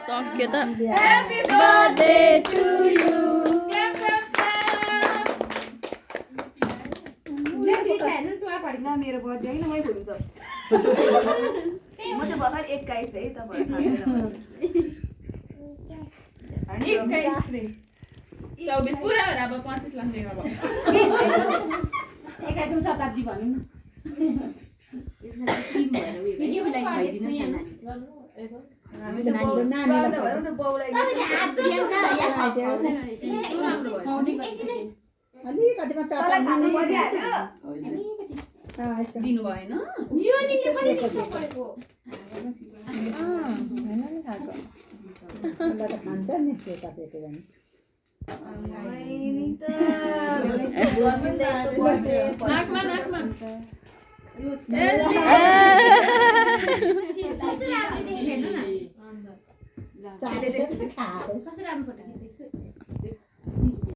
सक्यो त Happy birthday to you. ना मेरो बर्थडे हैन मै हुन्छ म चाहिँ भर्खर 21 है तपाईहरु थाहा छैन 24 पुरा हो र अब 25 लाग्ने अब 21औं शताब्दी भनौँ न भिडियोलाई खाइदिनुस् न हामी त बाउलाई अलिकति मात्र खानु परिहाल्यो दिनु भएन यो नि पनि लिनु परेको खान्छ नि त्यो कतिको पनि नि त गर्मिन्दा यस्तो बर्थडे नाकमा चाले देख्छु कि खाए कस्तो राम्रो फोटो खिचेको छु